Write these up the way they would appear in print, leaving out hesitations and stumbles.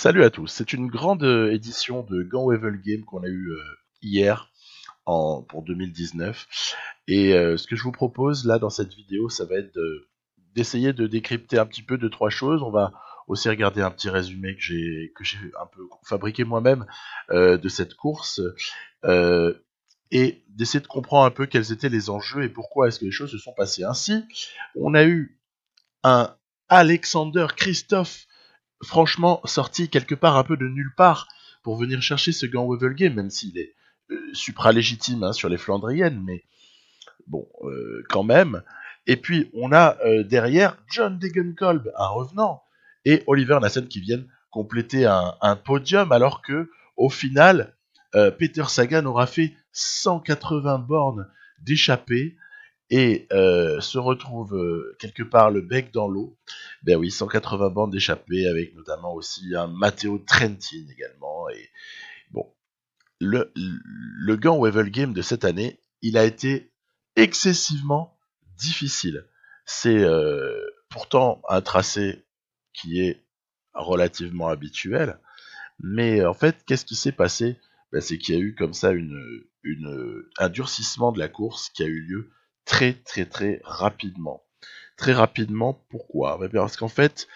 Salut à tous, c'est une grande édition de Gant Wevel Game qu'on a eu hier pour 2019. Et ce que je vous propose là dans cette vidéo, ça va être d'essayer de décrypter un petit peu deux trois choses. On va aussi regarder un petit résumé que j'ai un peu fabriqué moi-même de cette course euh, et d'essayer de comprendre un peu quels étaient les enjeux et pourquoi est-ce que les choses se sont passées ainsi. On a eu un Alexander Christophe franchement sorti quelque part un peu de nulle part pour venir chercher ce Gant Wevel Game, même s'il est supra-légitime sur les Flandriennes, mais bon, quand même. Et puis, on a derrière John Degenkolb, un revenant, et Oliver Nassen qui viennent compléter un podium, alors que au final, Peter Sagan aura fait 180 bornes d'échappée et se retrouve quelque part le bec dans l'eau. Ben oui, 180 bandes d'échappée avec notamment aussi un Matteo Trentin également. Et bon, le Gant Wevel Game de cette année, il a été excessivement difficile. C'est pourtant un tracé qui est relativement habituel, mais en fait, qu'est-ce qui s'est passé? Ben, c'est qu'il y a eu comme ça un durcissement de la course qui a eu lieu très très très rapidement. Très rapidement, pourquoi? Ben, parce qu'en fait,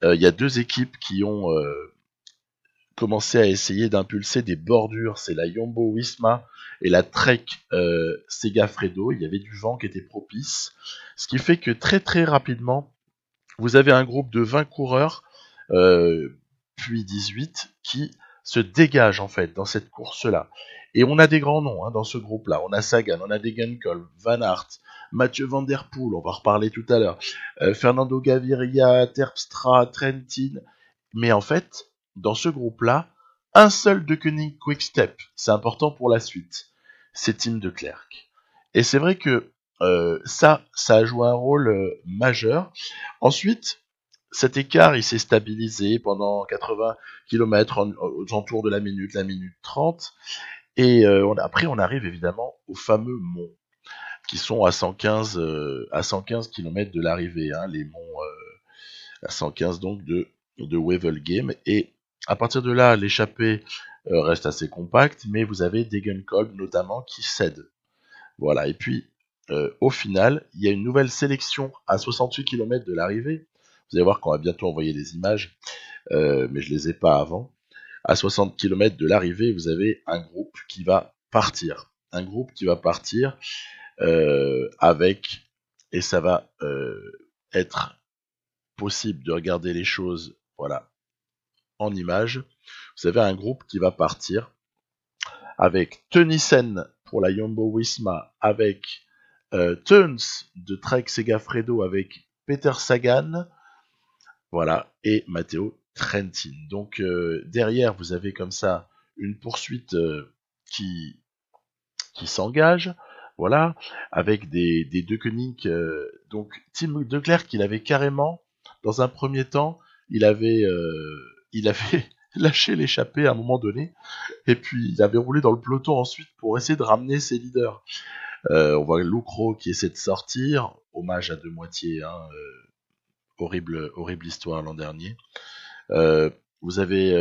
il y a deux équipes qui ont commencé à essayer d'impulser des bordures. C'est la Jumbo Visma et la Trek Segafredo. Il y avait du vent qui était propice. Ce qui fait que très très rapidement, vous avez un groupe de 20 coureurs, puis 18, qui se dégagent en fait dans cette course-là. Et on a des grands noms dans ce groupe-là. On a Sagan, on a Degenkolb, Van Aert, Mathieu Van Der Poel, on va en reparler tout à l'heure, Fernando Gaviria, Terpstra, Trentin. Mais en fait, dans ce groupe-là, un seul de Koenig Quick-Step, c'est important pour la suite, c'est Tim de Klerk. Et c'est vrai que ça a joué un rôle majeur. Ensuite, cet écart, il s'est stabilisé pendant 80 km aux alentours de la minute 30. Et après, on arrive évidemment aux fameux monts, qui sont à 115 km de l'arrivée, les monts à 115 donc de Wevel Game. Et à partir de là, l'échappée reste assez compacte, mais vous avez Degenkolb notamment qui cède. Voilà. Et puis, au final, il y a une nouvelle sélection à 68 km de l'arrivée. Vous allez voir qu'on va bientôt envoyer des images, mais je les ai pas avant. À 60 km de l'arrivée, vous avez un groupe qui va partir. Un groupe qui va partir avec, et ça va être possible de regarder les choses, voilà, en images. Vous avez un groupe qui va partir avec Tönnissen pour la Jumbo Visma, avec Teuns de Trek Segafredo, avec Peter Sagan, voilà, et Matteo Trentin. Donc derrière, vous avez comme ça une poursuite qui s'engage, voilà, avec des De Koenig. Donc Tim De Klerk, il avait carrément, dans un premier temps, il avait lâché l'échappée à un moment donné, et puis il avait roulé dans le peloton ensuite pour essayer de ramener ses leaders. On voit Lucro qui essaie de sortir, hommage à deux moitiés, horrible histoire l'an dernier. Vous avez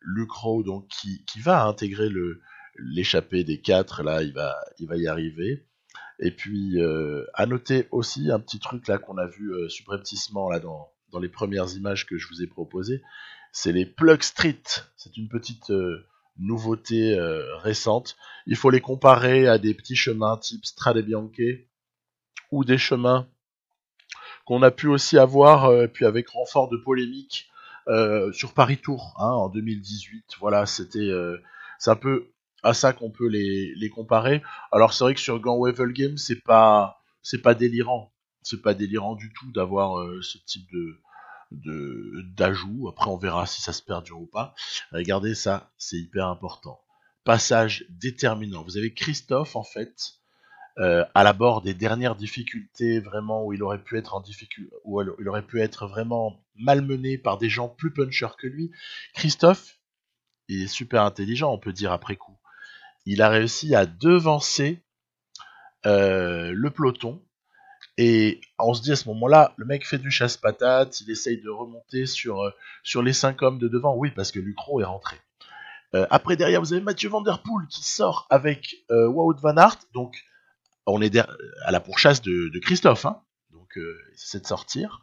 Lucro donc qui va intégrer l'échappée des quatre, là il va y arriver. Et puis à noter aussi un petit truc là qu'on a vu subrepticement là dans les premières images que je vous ai proposées, c'est les Plug Street. C'est une petite nouveauté récente. Il faut les comparer à des petits chemins type Strade Bianche ou des chemins qu'on a pu aussi avoir, puis avec renfort de polémique sur Paris Tour en 2018. Voilà, c'est un peu à ça qu'on peut les comparer. Alors c'est vrai que sur Gant Wevel Game, c'est pas délirant. C'est pas délirant du tout d'avoir ce type d'ajout. Après, on verra si ça se perdure ou pas. Regardez ça, c'est hyper important. Passage déterminant. Vous avez Christophe, en fait, à la bord des dernières difficultés, vraiment, où il aurait pu être en difficulté, où il aurait pu être vraiment malmené par des gens plus punchers que lui. Christophe, il est super intelligent, on peut dire après coup. Il a réussi à devancer le peloton, Et on se dit à ce moment-là, le mec fait du chasse-patate, il essaye de remonter sur les 5 hommes de devant, oui, parce que Lucro est rentré. Après, derrière, vous avez Mathieu Van Der Poel qui sort avec Wout van Aert, donc on est à la pourchasse de Christophe, hein. Donc il essaie de sortir.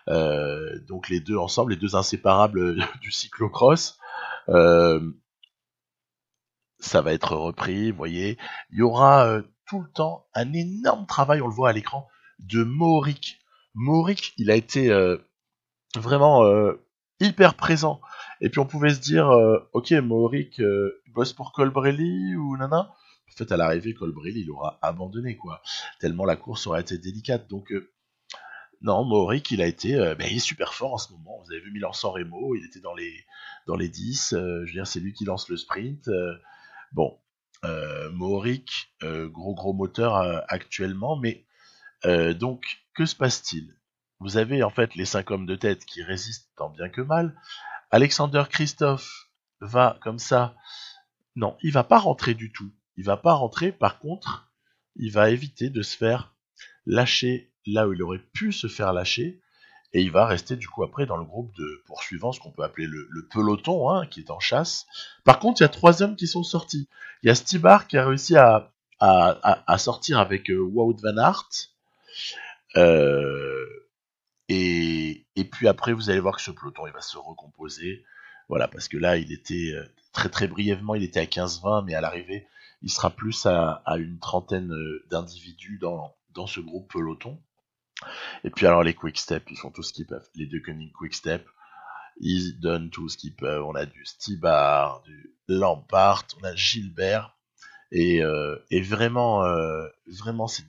Donc les deux ensemble, les deux inséparables du cyclocross. Ça va être repris, vous voyez. Il y aura tout le temps un énorme travail, on le voit à l'écran, de Mohoric. Mohoric, il a été vraiment hyper présent. Et puis on pouvait se dire, ok, Mohoric bosse pour Colbrelli ou nana. En fait, à l'arrivée, Colbrelli, il aura abandonné, quoi. Tellement la course aurait été délicate. Donc, non, Mohoric, il a été il est super fort en ce moment. Vous avez vu Milan-San Remo, il était dans les 10. Je veux dire, c'est lui qui lance le sprint. Bon, Mohoric, gros moteur actuellement, mais donc, que se passe-t-il? Vous avez en fait les 5 hommes de tête qui résistent tant bien que mal. Alexander Christophe va comme ça. Non, il va pas rentrer du tout. Il va pas rentrer, par contre, il va éviter de se faire lâcher là où il aurait pu se faire lâcher. Et il va rester du coup après dans le groupe de poursuivants, ce qu'on peut appeler le peloton, hein, qui est en chasse. Par contre, il y a 3 hommes qui sont sortis. Il y a Stibar qui a réussi à sortir avec Wout van Aert. Et puis après, vous allez voir que ce peloton, il va se recomposer. Voilà, parce que là, il était très très brièvement, il était à 15-20, mais à l'arrivée, il sera plus à une trentaine d'individus dans ce groupe peloton. Et puis alors les quick step, ils font tout ce qu'ils peuvent. Les deux Koenig quick step, ils donnent tout ce qu'ils peuvent. On a du Stibar, du Lampart, on a Gilbert. Et vraiment c'est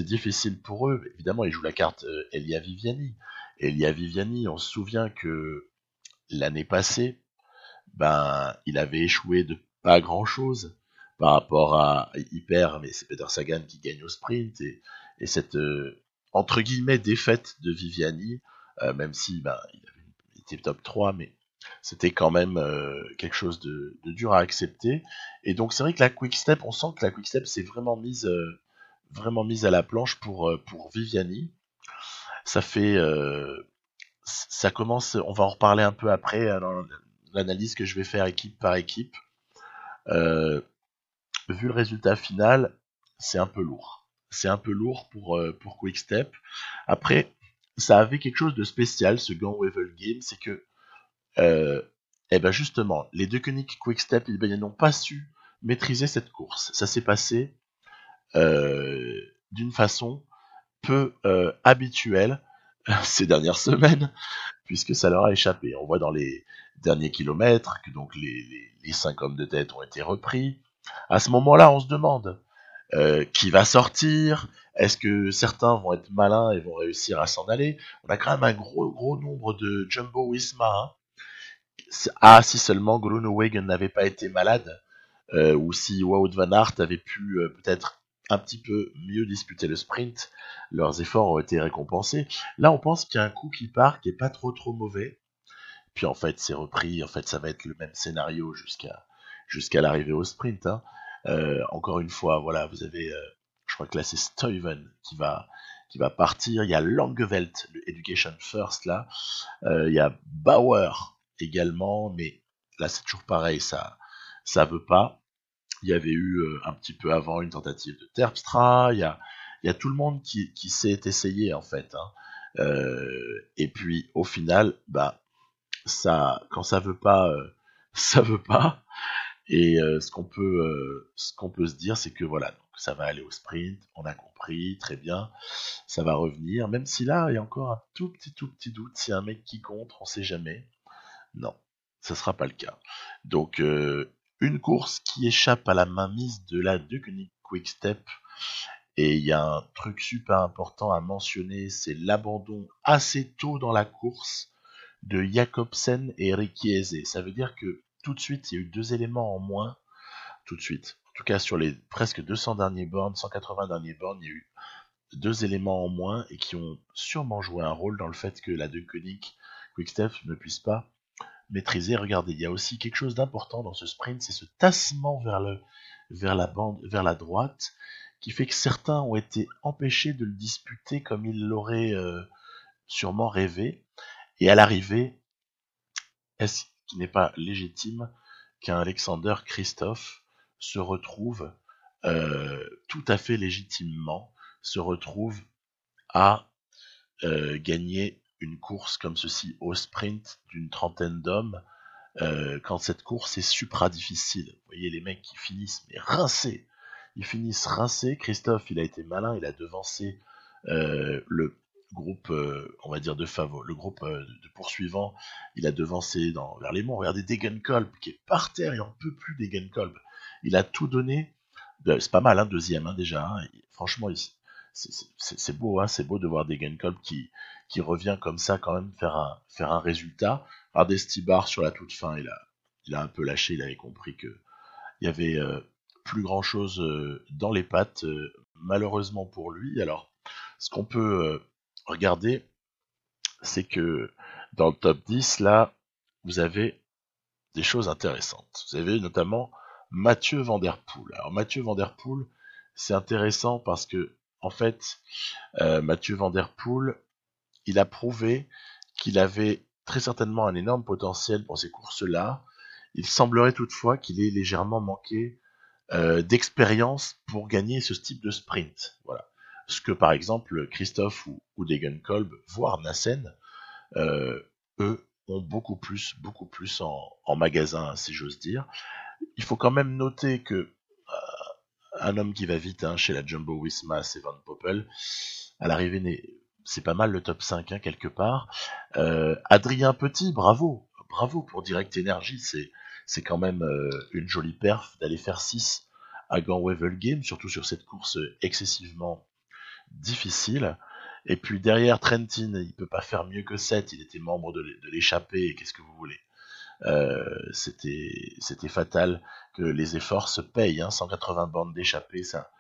difficile pour eux. Évidemment, ils jouent la carte Elia Viviani. Elia Viviani, on se souvient que l'année passée, il avait échoué de pas grand chose par rapport à Hyper, mais c'est Peter Sagan qui gagne au sprint et cette entre guillemets défaite de Viviani, même si il était top 3, mais c'était quand même quelque chose de dur à accepter. Et donc c'est vrai que la Quick Step, on sent que la Quick Step s'est vraiment mise à la planche pour Viviani. Ça fait ça commence, on va en reparler un peu après dans l'analyse que je vais faire équipe par équipe. Vu le résultat final, c'est un peu lourd. C'est un peu lourd pour Quick Step. Après, ça avait quelque chose de spécial, ce Gant Wevel Game, c'est que justement, les deux Koenig Quick Step, ils n'ont pas su maîtriser cette course. Ça s'est passé d'une façon peu habituelle ces dernières semaines, puisque ça leur a échappé. On voit dans les derniers kilomètres que donc les 5 hommes de tête ont été repris. À ce moment-là, on se demande qui va sortir. Est-ce que certains vont être malins et vont réussir à s'en aller? On a quand même un gros nombre de Jumbo Visma. Hein. Si seulement Groenewegen n'avait pas été malade, ou si Wout van Aert avait pu peut-être un petit peu mieux disputer le sprint, leurs efforts ont été récompensés. Là, on pense qu'il y a un coup qui part, qui est pas trop mauvais. Puis en fait, c'est repris. En fait, ça va être le même scénario jusqu'à l'arrivée au sprint. Hein. Encore une fois, voilà, vous avez, je crois que là c'est Stuyven qui va partir. Il y a Langeveld, le Education First là. Il y a Bauer également, mais là c'est toujours pareil, ça veut pas. Il y avait eu un petit peu avant une tentative de Terpstra. Il y a tout le monde qui s'est essayé en fait. Hein. Et puis au final, quand ça veut pas, ça veut pas. Et ce qu'on peut se dire, c'est que voilà, donc ça va aller au sprint, on a compris, très bien, ça va revenir, même si là, il y a encore un tout petit doute, s'il y a un mec qui contre, on sait jamais. Non, ça sera pas le cas. Donc, une course qui échappe à la mainmise de la Deceuninck Quick Step, et il y a un truc super important à mentionner, c'est l'abandon assez tôt dans la course de Jacobsen et Richiese. Ça veut dire que tout de suite, il y a eu 2 éléments en moins. Tout de suite. En tout cas, sur les presque 200 derniers bornes, 180 derniers bornes, il y a eu 2 éléments en moins et qui ont sûrement joué un rôle dans le fait que la Deceuninck Quick-Step ne puisse pas maîtriser. Regardez, il y a aussi quelque chose d'important dans ce sprint, c'est ce tassement vers la droite qui fait que certains ont été empêchés de le disputer comme ils l'auraient sûrement rêvé. Et à l'arrivée, est-ce qu'il n'est pas légitime qu'un Alexander Christophe se retrouve tout à fait légitimement, se retrouve à gagner une course comme ceci au sprint d'une trentaine d'hommes quand cette course est supra difficile. Vous voyez les mecs qui finissent mais rincés. Ils finissent rincés. Christophe, il a été malin, il a devancé le groupe, on va dire le groupe de poursuivants. Il a devancé vers les monts. Regardez Degenkolb qui est par terre, il en peut plus Degenkolb. Il a tout donné. C'est pas mal, hein, deuxième déjà. Hein. Franchement, c'est beau, hein, c'est beau de voir Degenkolb qui revient comme ça quand même faire un résultat. Regardez Stibar sur la toute fin, il a un peu lâché, il avait compris que il y avait plus grand chose dans les pattes, malheureusement pour lui. Alors, ce qu'on peut regarder, c'est que dans le top 10, là, vous avez des choses intéressantes. Vous avez notamment Mathieu Van Der Poel. Alors Mathieu Van Der Poel, c'est intéressant parce que en fait, Mathieu Van Der Poel, il a prouvé qu'il avait très certainement un énorme potentiel pour ces courses-là. Il semblerait toutefois qu'il ait légèrement manqué d'expérience pour gagner ce type de sprint. Voilà. Ce que par exemple Christophe ou Degenkolb, voire Nassen, eux ont beaucoup plus en magasin, si j'ose dire. Il faut quand même noter que un homme qui va vite chez la Jumbo-Visma, c'est Van Poppel. À l'arrivée, c'est pas mal le top 5 quelque part. Adrien Petit, bravo pour Direct Energy, c'est quand même une jolie perf d'aller faire 6 à Gand-Wevelgem, surtout sur cette course excessivement difficile. Et puis derrière Trentin, il peut pas faire mieux que 7, il était membre de l'échappée, qu'est-ce que vous voulez. C'était fatal que les efforts se payent, 180 bandes d'échappée, ça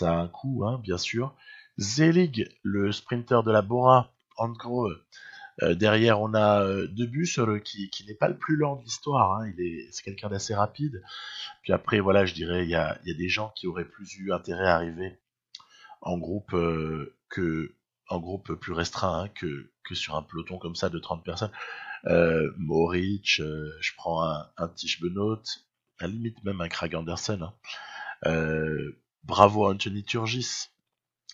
a un coût, bien sûr. Zelig, le sprinter de la Bora, en gros, derrière on a Debus qui n'est pas le plus lent de l'histoire, c'est quelqu'un d'assez rapide. Puis après, voilà, je dirais, il y a des gens qui auraient plus eu intérêt à arriver en groupe en groupe plus restreint que sur un peloton comme ça de 30 personnes. Mohoric, je prends un Tish Benoît, à la limite même un Krag Andersen. Bravo à Anthony Turgis,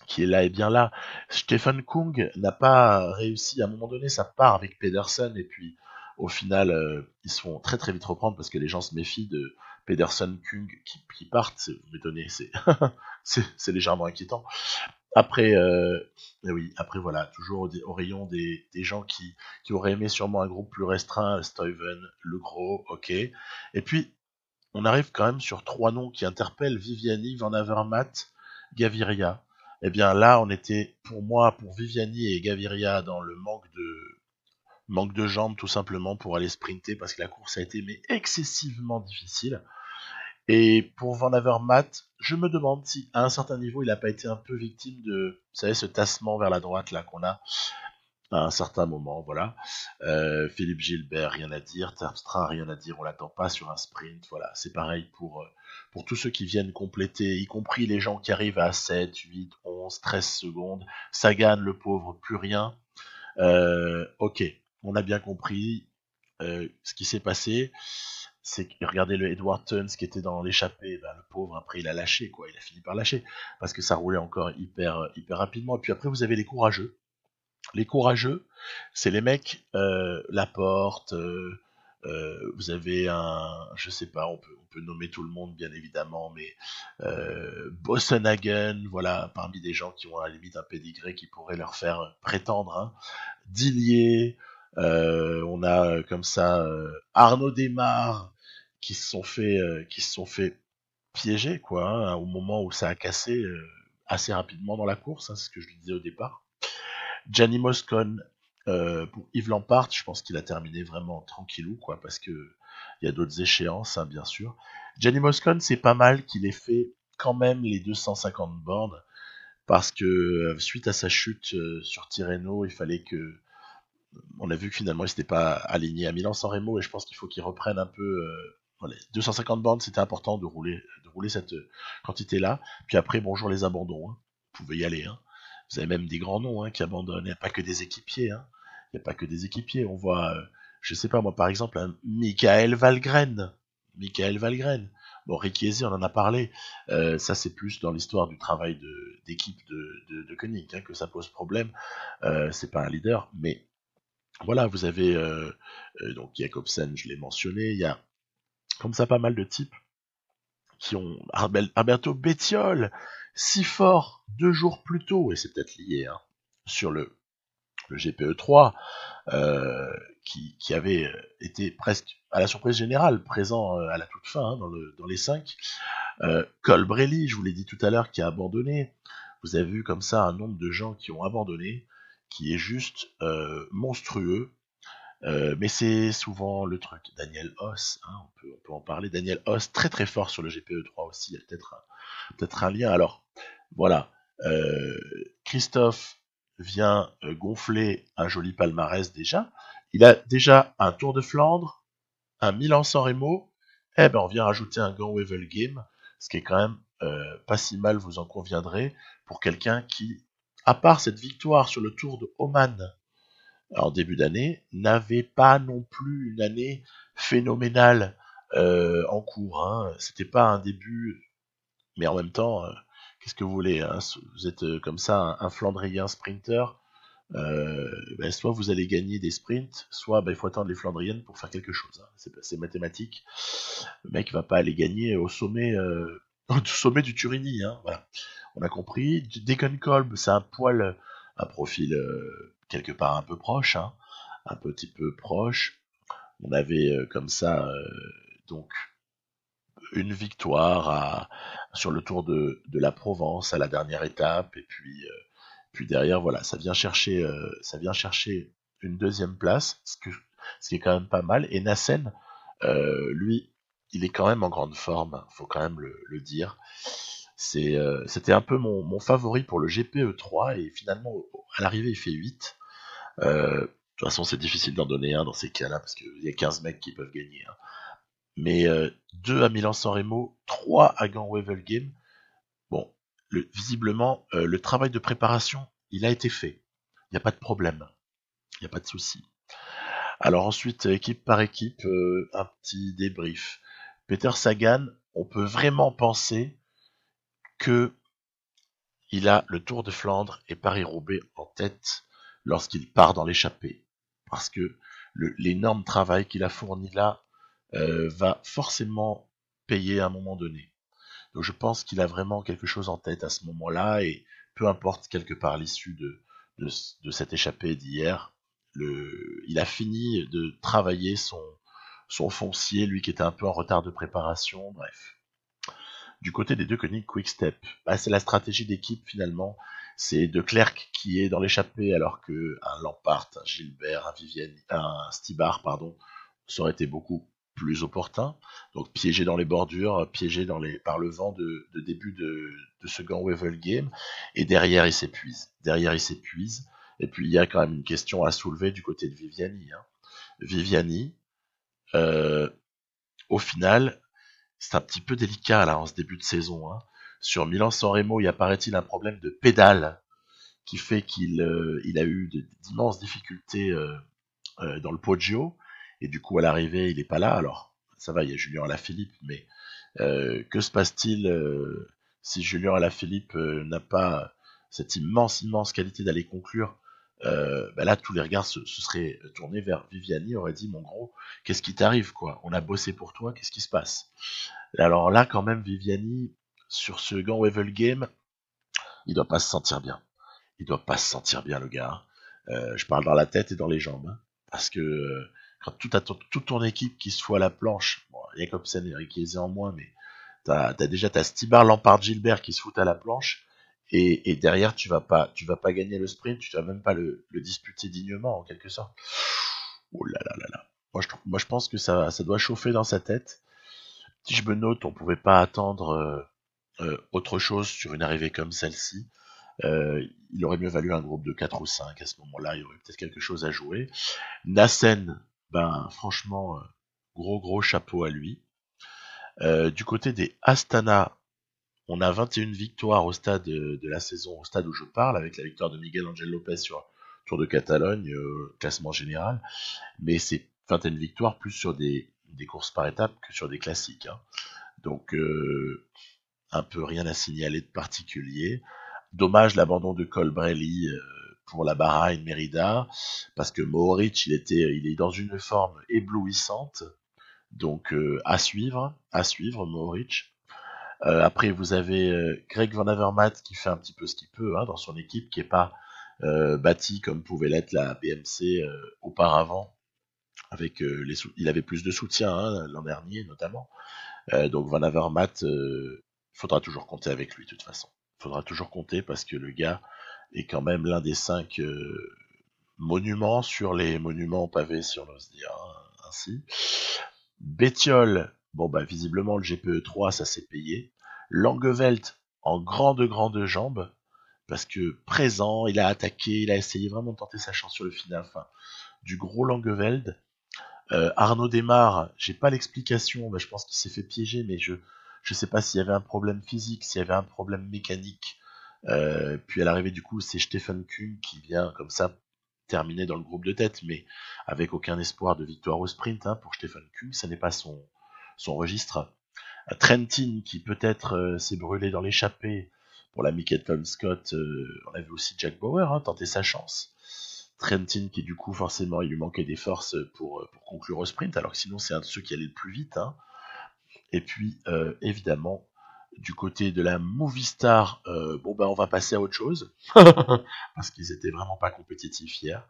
qui est là et bien là. Stefan Kung n'a pas réussi, à un moment donné, ça part avec Pedersen, et puis au final, ils se font très très vite reprendre parce que les gens se méfient de Pedersen, Kung qui partent. Vous m'étonnez, c'est légèrement inquiétant. Après, oui, après voilà, toujours au rayon des gens qui auraient aimé sûrement un groupe plus restreint, Stuyven, Le Gros, ok. Et puis, on arrive quand même sur 3 noms qui interpellent: Viviani, Van Avermaet, Gaviria. Eh bien là, on était, pour Viviani et Gaviria, dans le manque de jambes, tout simplement, pour aller sprinter, parce que la course a été excessivement difficile. Et pour Van Avermaet, je me demande si, à un certain niveau, il n'a pas été un peu victime de, vous savez, ce tassement vers la droite là qu'on a à un certain moment, voilà. Philippe Gilbert, rien à dire. Terpstra, rien à dire. On l'attend pas sur un sprint, voilà. C'est pareil pour tous ceux qui viennent compléter, y compris les gens qui arrivent à 7, 8, 11, 13 secondes. Sagan, le pauvre, plus rien. Ok, on a bien compris ce qui s'est passé. C'est que regardez le Edward Tuns qui était dans l'échappée, le pauvre, après il a lâché, quoi, il a fini par lâcher, parce que ça roulait encore hyper rapidement. Et puis après vous avez les courageux. Les courageux, c'est les mecs, Laporte, vous avez je sais pas, on peut nommer tout le monde bien évidemment, mais Bossenhagen, voilà, parmi des gens qui ont à la limite un pédigré qui pourrait leur faire prétendre, Dillier, on a comme ça Arnaud Desmar, qui se sont fait piéger, quoi, au moment où ça a cassé assez rapidement dans la course, c'est ce que je lui disais au départ. Gianni Moscon, pour Yves Lampart, je pense qu'il a terminé vraiment tranquillou, quoi, parce que il y a d'autres échéances, bien sûr. Gianni Moscon, c'est pas mal qu'il ait fait quand même les 250 bornes, parce que suite à sa chute sur Tirreno, il fallait que, on a vu que finalement il s'était pas aligné à Milan-San Remo, et je pense qu'il faut qu'il reprenne un peu. Voilà, 250 bornes, c'était important de rouler rouler cette quantité-là. Puis après, bonjour les abandons, hein. Vous pouvez y aller. Hein. Vous avez même des grands noms qui abandonnent. Il n'y a pas que des équipiers. Hein. Il n'y a pas que des équipiers. On voit, je sais pas moi, par exemple, un Michael Valgren. Michael Valgren. Bon, Ricky Ezzy, on en a parlé. Ça, c'est plus dans l'histoire du travail d'équipe de Koenig que ça pose problème. C'est pas un leader, mais voilà, vous avez donc Jacobsen, je l'ai mentionné. Il y a comme ça pas mal de types qui ont Alberto Bettiol, si fort 2 jours plus tôt, et c'est peut-être lié sur le GPE3, qui avait été presque à la surprise générale présent à la toute fin dans les 5. Colbrelli, je vous l'ai dit tout à l'heure, qui a abandonné. Vous avez vu comme ça un nombre de gens qui ont abandonné, qui est juste monstrueux. Mais c'est souvent le truc. Daniel Hoss, on peut en parler. Daniel Hoss, très très fort sur le GPE3 aussi. Il y a peut-être un lien. Alors, voilà. Christophe vient gonfler un joli palmarès déjà. Il a déjà un Tour de Flandre, un Milan-San Remo. Eh ben, on vient rajouter un Gand-Wevelgem, ce qui est quand même pas si mal, vous en conviendrez, pour quelqu'un qui, à part cette victoire sur le Tour de Oman, en début d'année, n'avait pas non plus une année phénoménale en cours. Hein. C'était pas un début, mais en même temps, qu'est-ce que vous voulez, hein, vous êtes comme ça un Flandrien sprinter, soit vous allez gagner des sprints, soit il faut attendre les Flandriennes pour faire quelque chose. Hein. C'est mathématique. Le mec va pas aller gagner au sommet, au sommet du Turini. Hein. Voilà. On a compris. Degenkolb, c'est un profil quelque part un peu proche, un petit peu proche. On avait comme ça donc une victoire sur le Tour de la Provence à la dernière étape, et puis derrière voilà, ça vient chercher une deuxième place, ce qui est quand même pas mal. Et Nassen, lui, il est quand même en grande forme, faut quand même le dire. C'était un peu mon favori pour le GPE3, et finalement à l'arrivée il fait 8. De toute façon, c'est difficile d'en donner un dans ces cas-là, parce qu'il y a 15 mecs qui peuvent gagner. Hein. Mais 2 à Milan-San Remo, 3 à Gand-Wevelgem. Bon, visiblement, le travail de préparation, il a été fait. Il n'y a pas de problème. Il n'y a pas de souci. Alors ensuite, équipe par équipe, un petit débrief. Peter Sagan, on peut vraiment penser que il a le Tour de Flandre et Paris-Roubaix en tête lorsqu'il part dans l'échappée. Parce que l'énorme travail qu'il a fourni là va forcément payer à un moment donné. Donc je pense qu'il a vraiment quelque chose en tête à ce moment-là, et peu importe quelque part l'issue de cette échappée d'hier, il a fini de travailler son foncier, lui qui était un peu en retard de préparation, bref. Du côté des deux Koenig Quick-Step, c'est la stratégie d'équipe finalement. C'est De Klerk qui est dans l'échappée, alors que un Lampart, un Gilbert, un Stibart, ça aurait été beaucoup plus opportun. Donc piégé dans les bordures, piégé par le vent de début de ce Gand-Wevelgem, et derrière il s'épuise. Et puis il y a quand même une question à soulever du côté de Viviani. Hein. Viviani, au final, c'est un petit peu délicat là en ce début de saison. Hein. Sur Milan-San Remo, il apparaît-il un problème de pédale qui fait qu'il a eu d'immenses difficultés dans le Poggio, et du coup à l'arrivée il n'est pas là. Alors ça va, il y a Julien Alaphilippe, mais que se passe-t-il si Julien Alaphilippe n'a pas cette immense qualité d'aller conclure? Là tous les regards se seraient tournés vers Viviani, aurait dit: mon gros, qu'est-ce qui t'arrive quoi? On a bossé pour toi, qu'est-ce qui se passe? Alors là quand même Viviani, sur ce Gand-Wevelgem, il doit pas se sentir bien. Il doit pas se sentir bien, le gars. Je parle dans la tête et dans les jambes. Hein, parce que quand toute ton équipe qui se fout à la planche, bon, Jacobsen et Ricky Ezzy en moins, mais t'as Stibar, Lampard, Gilbert qui se foutent à la planche, et derrière tu vas pas gagner le sprint, tu vas même pas le disputer dignement en quelque sorte. Oh là là là là. Moi je pense que ça doit chauffer dans sa tête. Si je me note, on pouvait pas attendre autre chose sur une arrivée comme celle-ci. Il aurait mieux valu un groupe de 4 ou 5 à ce moment-là, il y aurait peut-être quelque chose à jouer. Nassen, franchement, gros chapeau à lui. Du côté des Astana, on a 21 victoires au stade de la saison, au stade où je parle, avec la victoire de Miguel Angel Lopez sur Tour de Catalogne, classement général. Mais c'est 21 victoires plus sur des courses par étapes que sur des classiques. Hein. Donc, un peu rien à signaler de particulier. Dommage l'abandon de Colbrelli pour la Bahrain Merida, parce que Mohoric, il est dans une forme éblouissante. Donc, à suivre Mohoric. Après, vous avez Greg Van Avermaet qui fait un petit peu ce qu'il peut dans son équipe, qui est pas bâti comme pouvait l'être la BMC auparavant. Avec il avait plus de soutien l'an dernier notamment. Donc Van Avermaet, faudra toujours compter avec lui de toute façon. Faudra toujours compter parce que le gars est quand même l'un des 5 monuments sur les monuments pavés, si on ose dire ainsi. Bettiol, bon bah visiblement le GPE3 ça s'est payé. Langeveld en grande jambe, parce que présent, il a attaqué, il a essayé vraiment de tenter sa chance sur le final, enfin, du gros Langeveld. Arnaud Desmar, j'ai pas l'explication, mais je pense qu'il s'est fait piéger, mais je sais pas s'il y avait un problème physique, s'il y avait un problème mécanique. Puis à l'arrivée du coup, c'est Stephen Kuhn qui vient comme ça terminer dans le groupe de tête, mais avec aucun espoir de victoire au sprint pour Stephen Kuhn, ça n'est pas son registre. Trentin qui peut-être s'est brûlé dans l'échappée pour la Mickey Tom Scott. On a vu aussi Jack Bauer tenter sa chance. Trentin qui du coup forcément il lui manquait des forces pour conclure au sprint, alors que sinon c'est un de ceux qui allait le plus vite. Et puis évidemment du côté de la Movistar, on va passer à autre chose parce qu'ils étaient vraiment pas compétitifs hier.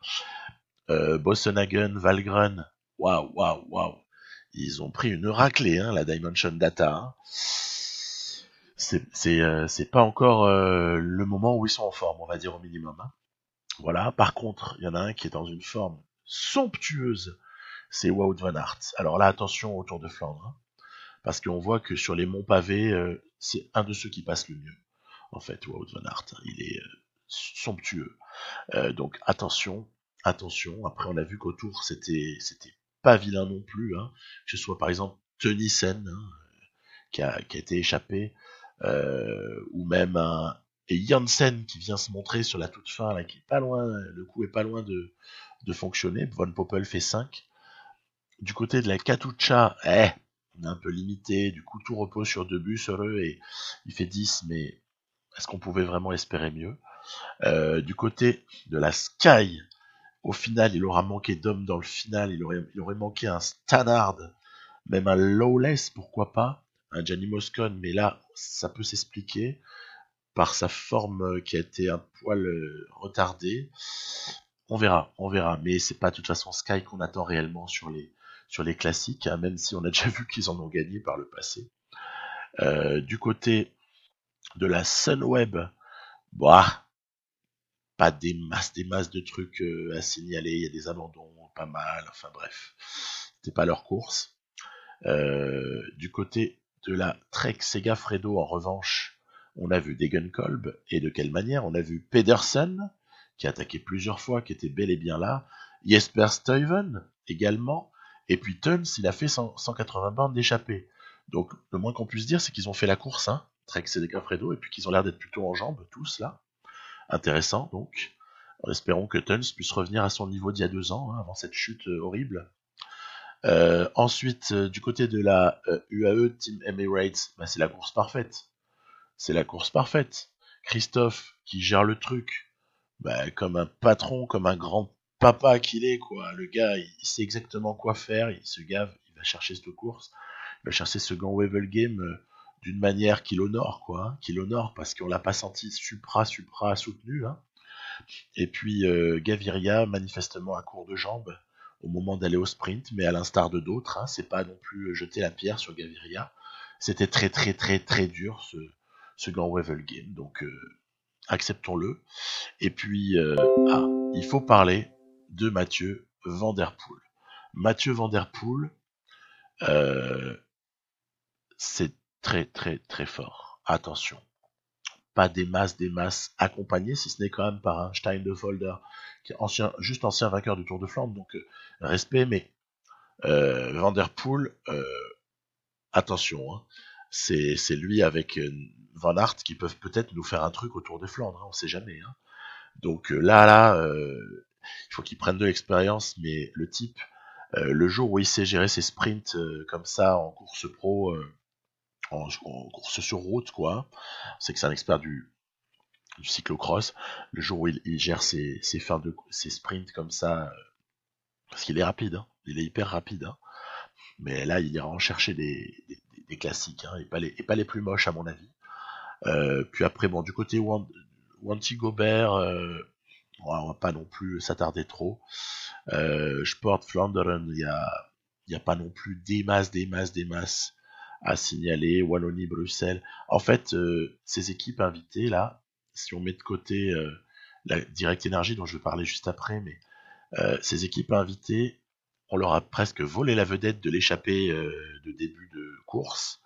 Bossenhagen, Valgren, waouh, ils ont pris une raclée la Dimension Data. C'est pas encore le moment où ils sont en forme, on va dire au minimum. Voilà. Par contre, il y en a un qui est dans une forme somptueuse, c'est Wout van Aert. Alors là, attention au Tour de Flandre, parce qu'on voit que sur les monts pavés, c'est un de ceux qui passe le mieux. En fait, Wout van Aert, il est somptueux. Donc attention. Après, on a vu qu'au Tour, c'était pas vilain non plus, que ce soit par exemple Tenissen, qui a été échappé, ou même et Janssen qui vient se montrer sur la toute fin, là, qui est pas loin, le coup est pas loin de fonctionner. Von Poppel fait 5. Du côté de la Katusha, on est un peu limité, du coup tout repose sur 2 bus heureux et il fait 10, mais est-ce qu'on pouvait vraiment espérer mieux? Du côté de la Sky, au final, il aura manqué d'hommes dans le final, il aurait manqué un Stannard, même un Lawless, pourquoi pas, un Gianni Moscon, mais là, ça peut s'expliquer par sa forme qui a été un poil retardée. On verra, mais c'est pas de toute façon Sky qu'on attend réellement sur les classiques, même si on a déjà vu qu'ils en ont gagné par le passé. Du côté de la Sunweb, pas des masses de trucs à signaler, il y a des abandons, pas mal, enfin bref, c'était pas leur course. Du côté de la Trek Segafredo, en revanche, on a vu Degenkolb, et de quelle manière? On a vu Pedersen, qui a attaqué plusieurs fois, qui était bel et bien là, Jesper Stuyven également, et puis Tuns, il a fait 180 bornes d'échappée. Donc le moins qu'on puisse dire, c'est qu'ils ont fait la course, Trek Segafredo, et puis qu'ils ont l'air d'être plutôt en jambes, tous là. Intéressant donc. En espérant que Tuns puisse revenir à son niveau d'il y a 2 ans, avant cette chute horrible. Ensuite, du côté de la UAE Team Emirates, c'est la course parfaite. Christophe qui gère le truc, comme un patron, comme un grand papa qu'il est, quoi. Le gars, il sait exactement quoi faire, il se gave, il va chercher cette course, il va chercher ce gant Wevelgem d'une manière qu'il honore, quoi. Qu'il honore parce qu'on l'a pas senti supra soutenu, Et puis Gaviria, manifestement à court de jambes au moment d'aller au sprint, mais à l'instar de d'autres, c'est pas non plus jeter la pierre sur Gaviria. C'était très dur ce gant Wevelgem, donc acceptons-le. Et puis, il faut parler de Mathieu Van Der Poel. Mathieu Van Der Poel, c'est très fort. Attention. Pas des masses accompagnées, si ce n'est quand même par un Steindefolder, qui est juste ancien vainqueur du Tour de Flandre, donc respect, mais Van Der Poel attention, hein, c'est lui avec Van Aert qui peuvent peut-être nous faire un truc autour des Flandres, hein, on sait jamais. Hein. Donc il faut qu'il prenne de l'expérience, mais le type, le jour où il sait gérer ses sprints comme ça en course pro, en course sur route, quoi, c'est que c'est un expert du cyclocross. Le jour où il gère ses sprints comme ça, parce qu'il est rapide, hein, il est hyper rapide, hein, mais là il ira en chercher des classiques, hein, et pas les plus moches à mon avis. Puis après, bon, du côté Wanty Gobert, on va pas non plus s'attarder trop. Sport Flanderen, il y a pas non plus des masses à signaler. Wallonie, Bruxelles. En fait, ces équipes invitées là, si on met de côté la Direct Energy dont je vais parler juste après, mais ces équipes invitées, on leur a presque volé la vedette de l'échappée de début de course,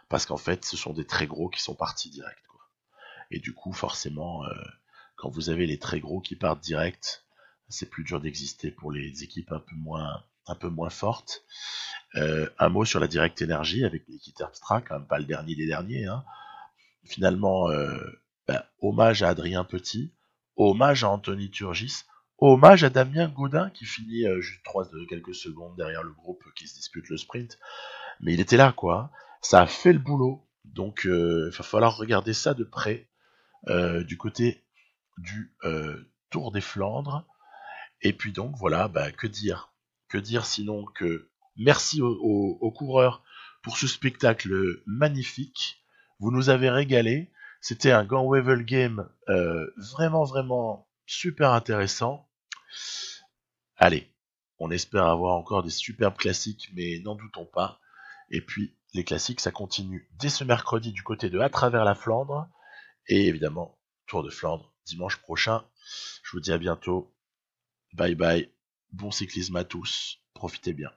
parce qu'en fait, ce sont des très gros qui sont partis direct, quoi. Et du coup, forcément, quand vous avez les très gros qui partent direct, c'est plus dur d'exister pour les équipes un peu moins fortes. Un mot sur la Direct Energy avec Niki Terpstra, quand même pas le dernier des derniers. Hein. Finalement, hommage à Adrien Petit, hommage à Anthony Turgis, hommage à Damien Gaudin qui finit juste quelques secondes derrière le groupe qui se dispute le sprint. Mais il était là, quoi. Ça a fait le boulot. Donc, il va falloir regarder ça de près du côté du Tour des Flandres. Et puis donc, voilà, que dire? Que dire sinon que merci aux coureurs pour ce spectacle magnifique. Vous nous avez régalé. C'était un Gant-Wevel Game vraiment super intéressant. Allez, on espère avoir encore des superbes classiques, mais n'en doutons pas. Et puis, les classiques, ça continue dès ce mercredi du côté de À travers la Flandre. Et évidemment, Tour de Flandre dimanche prochain. Je vous dis à bientôt. Bye bye. Bon cyclisme à tous. Profitez bien.